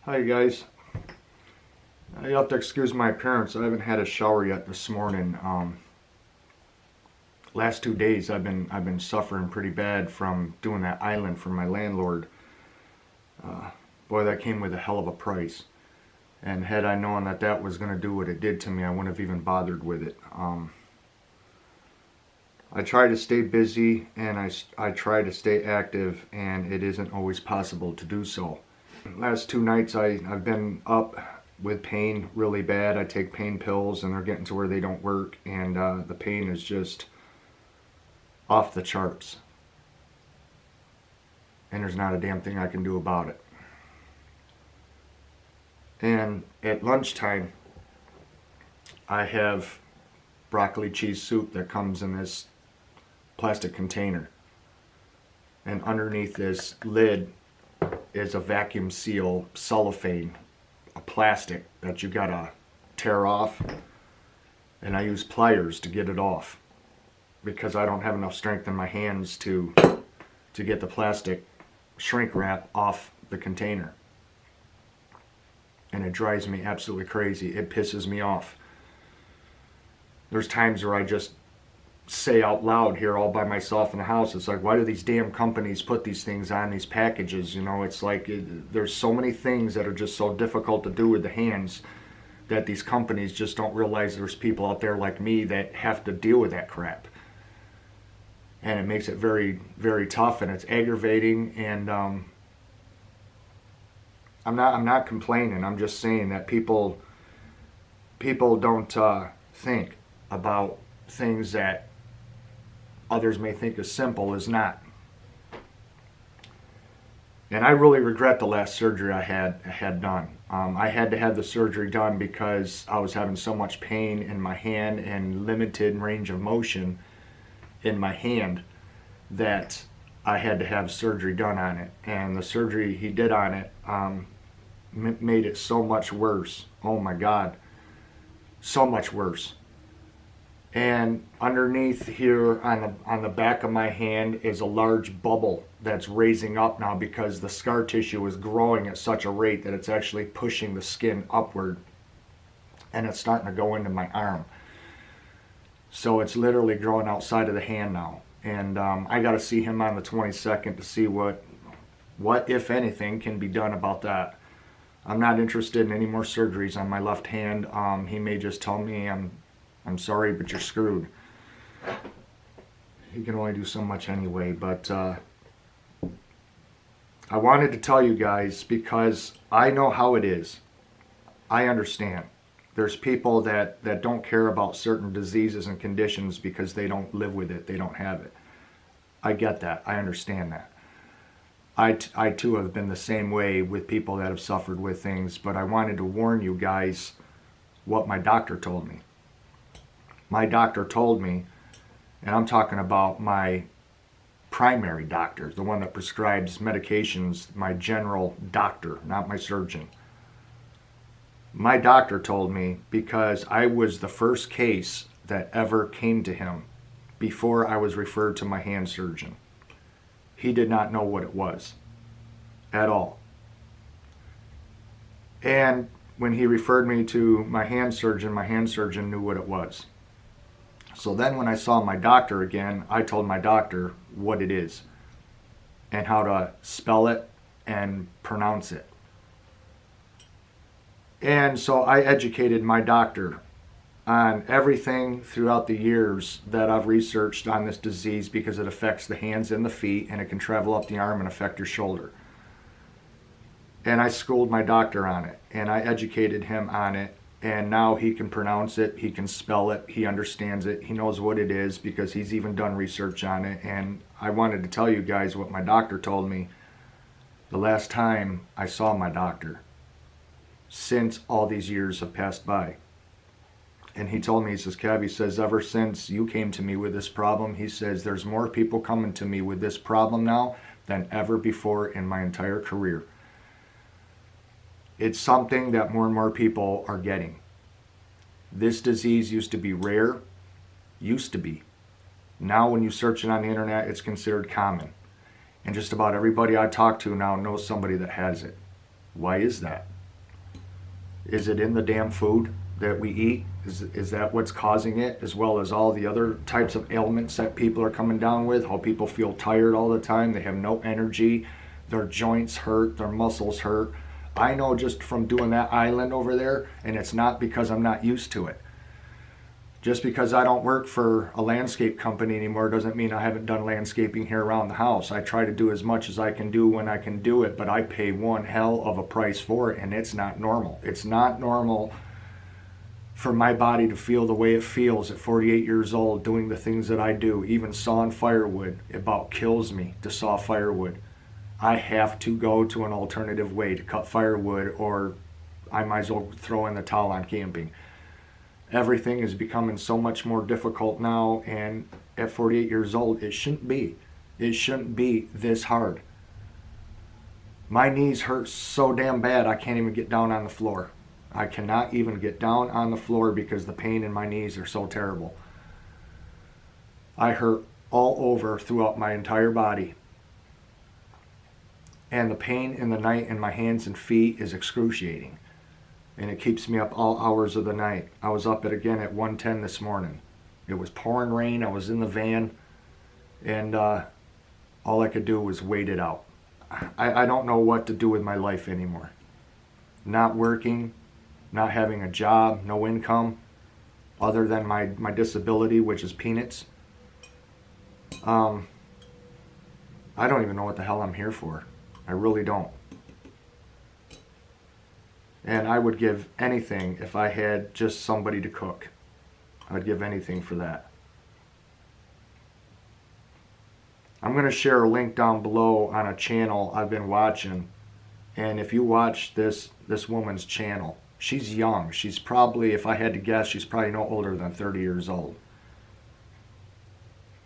Hi guys. You have to excuse my appearance. I haven't had a shower yet this morning. Last 2 days I've been suffering pretty bad from doing that island for my landlord. Boy, that came with a hell of a price. And had I known that that was going to do what it did to me, I wouldn't have even bothered with it. I try to stay busy and I try to stay active, and it isn't always possible to do so. Last 2 nights I've been up with pain really bad. I take pain pills and they're getting to where they don't work, and the pain is just off the charts. And there's not a damn thing I can do about it. And at lunchtime I have broccoli cheese soup that comes in this plastic container. And underneath this lid is a vacuum seal cellophane, a plastic that you gotta tear off, and I use pliers to get it off because I don't have enough strength in my hands to get the plastic shrink wrap off the container. And it drives me absolutely crazy. It pisses me off. There's times where I just say out loud here all by myself in the house, it's like, why do these damn companies put these things on these packages? You know, it's like there's so many things that are just so difficult to do with the hands that these companies just don't realize there's people out there like me that have to deal with that crap. And it makes it very, very tough, and it's aggravating. And I'm not complaining. I'm just saying that people don't think about things that others may think is simple is not. And I really regret the last surgery I had done. I had to have the surgery done because I was having so much pain in my hand and limited range of motion in my hand that I had to have surgery done on it. And the surgery he did on it made it so much worse. Oh my God, so much worse. And underneath here on the back of my hand is a large bubble that's raising up now because the scar tissue is growing at such a rate that it's actually pushing the skin upward, and it's starting to go into my arm. So it's literally growing outside of the hand now. And I got to see him on the 22nd to see what if anything can be done about that. I'm not interested in any more surgeries on my left hand. He may just tell me, I'm sorry, but you're screwed. He can only do so much anyway. But I wanted to tell you guys because I know how it is. I understand. There's people that don't care about certain diseases and conditions because they don't live with it. They don't have it. I get that. I understand that. I too have been the same way with people that have suffered with things. But I wanted to warn you guys what my doctor told me. My doctor told me, and I'm talking about my primary doctor, the one that prescribes medications, my general doctor, not my surgeon. My doctor told me, because I was the first case that ever came to him before I was referred to my hand surgeon. He did not know what it was at all. And when he referred me to my hand surgeon knew what it was. So then when I saw my doctor again, I told my doctor what it is and how to spell it and pronounce it. And so I educated my doctor on everything throughout the years that I've researched on this disease, because it affects the hands and the feet, and it can travel up the arm and affect your shoulder. And I schooled my doctor on it, and I educated him on it, and now he can pronounce it, he can spell it, he understands it, he knows what it is because he's even done research on it. And I wanted to tell you guys what my doctor told me the last time I saw my doctor since all these years have passed by. And he told me, he says, Kev, he says, ever since you came to me with this problem, he says, there's more people coming to me with this problem now than ever before in my entire career. It's something that more and more people are getting. This disease used to be rare, used to be. Now when you search it on the internet, it's considered common. And just about everybody I talk to now knows somebody that has it. Why is that? Is it in the damn food that we eat? Is that what's causing it, as well as all the other types of ailments that people are coming down with? How people feel tired all the time, they have no energy, their joints hurt, their muscles hurt. I know just from doing that island over there, and it's not because I'm not used to it. Just because I don't work for a landscape company anymore doesn't mean I haven't done landscaping here around the house. I try to do as much as I can do when I can do it, but I pay one hell of a price for it, and it's not normal. It's not normal for my body to feel the way it feels at 48 years old doing the things that I do. Even sawing firewood, it about kills me to saw firewood. I have to go to an alternative way to cut firewood, or I might as well throw in the towel on camping. Everything is becoming so much more difficult now, and at 48 years old, it shouldn't be. It shouldn't be this hard. My knees hurt so damn bad I can't even get down on the floor. I cannot even get down on the floor because the pain in my knees are so terrible. I hurt all over throughout my entire body. And the pain in the night in my hands and feet is excruciating. And it keeps me up all hours of the night. I was up again at 1:10 this morning. It was pouring rain. I was in the van, and all I could do was wait it out. I don't know what to do with my life anymore. Not working, not having a job, no income, other than my disability, which is peanuts. I don't even know what the hell I'm here for. I really don't. And I would give anything if I had just somebody to cook. I'd give anything for that. I'm going to share a link down below on a channel I've been watching. And if you watch this woman's channel, she's young. She's probably, if I had to guess, she's probably no older than 30 years old.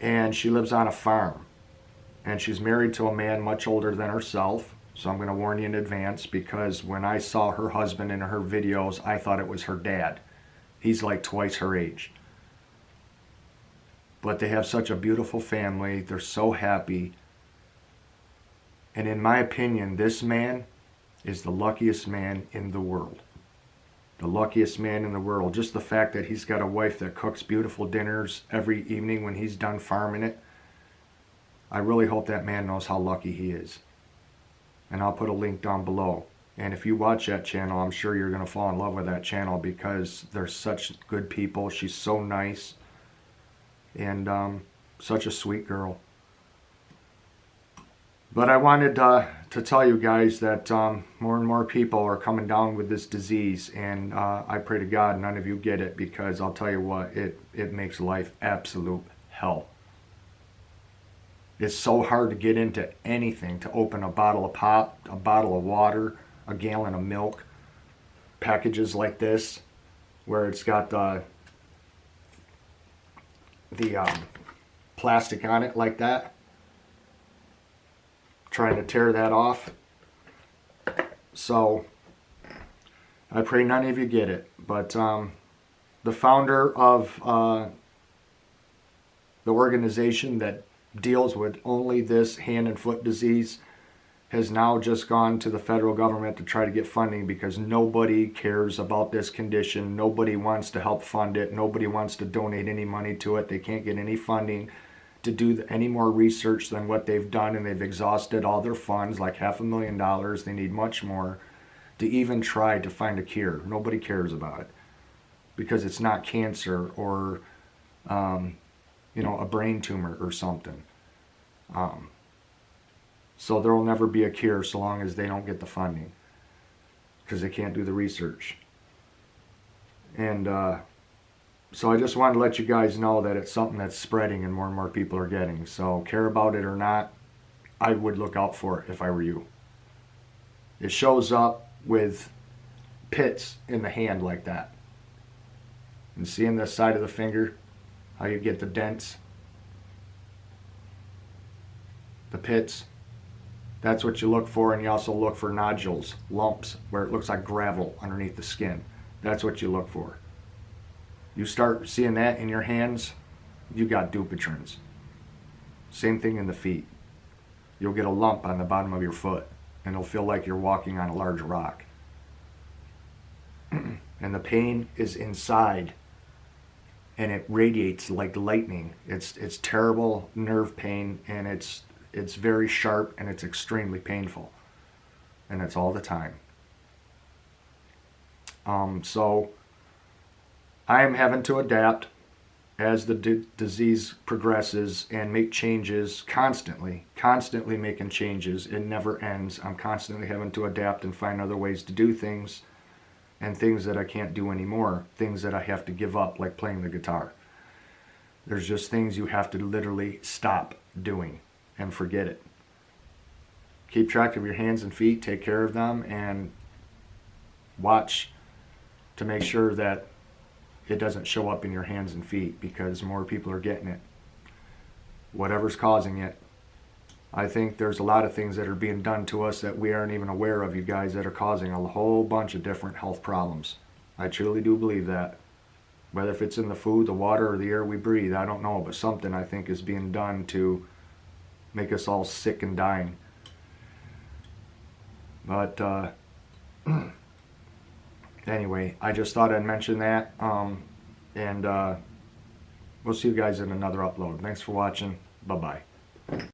And she lives on a farm. And she's married to a man much older than herself. So I'm going to warn you in advance, because when I saw her husband in her videos, I thought it was her dad. He's like twice her age. But they have such a beautiful family. They're so happy. And in my opinion, this man is the luckiest man in the world. The luckiest man in the world. Just the fact that he's got a wife that cooks beautiful dinners every evening when he's done farming it. I really hope that man knows how lucky he is. And I'll put a link down below. And if you watch that channel, I'm sure you're going to fall in love with that channel, because they're such good people. She's so nice. And such a sweet girl. But I wanted to tell you guys that more and more people are coming down with this disease. And I pray to God none of you get it, because I'll tell you what, it makes life absolute hell. It's so hard to get into anything, to open a bottle of pop, a bottle of water, a gallon of milk, packages like this, where it's got the plastic on it like that. Trying to tear that off. So I pray none of you get it. But the founder of the organization that deals with only this hand and foot disease has now just gone to the federal government to try to get funding, because nobody cares about this condition. Nobody wants to help fund it. Nobody wants to donate any money to it. They can't get any funding to do any more research than what they've done, and they've exhausted all their funds, like $500,000. They need much more to even try to find a cure. Nobody cares about it, because it's not cancer or a brain tumor or something. So there will never be a cure so long as they don't get the funding, because they can't do the research. And so I just wanted to let you guys know that it's something that's spreading and more people are getting. So care about it or not, I would look out for it if I were you. It shows up with pits in the hand like that. And see in the side of the finger how you get the dents, the pits. That's what you look for. And you also look for nodules, lumps, where it looks like gravel underneath the skin. That's what you look for. You start seeing that in your hands, you got Dupuytrens. Same thing in the feet. You'll get a lump on the bottom of your foot, and it'll feel like you're walking on a large rock. and the pain is inside, and it radiates like lightning. It's terrible nerve pain, and it's very sharp, and it's extremely painful, and it's all the time. So I am having to adapt as the disease progresses and make changes constantly making changes. It never ends. I'm constantly having to adapt and find other ways to do things, and things that I can't do anymore, things that I have to give up, like playing the guitar. There's just things you have to literally stop doing and forget it. Keep track of your hands and feet, take care of them, and watch to make sure that it doesn't show up in your hands and feet, because more people are getting it. Whatever's causing it. I think there's a lot of things that are being done to us that we aren't even aware of, you guys, that are causing a whole bunch of different health problems. I truly do believe that. Whether if it's in the food, the water, or the air we breathe, I don't know, but something I think is being done to make us all sick and dying. But anyway, I just thought I'd mention that, and we'll see you guys in another upload. Thanks for watching. Bye-bye.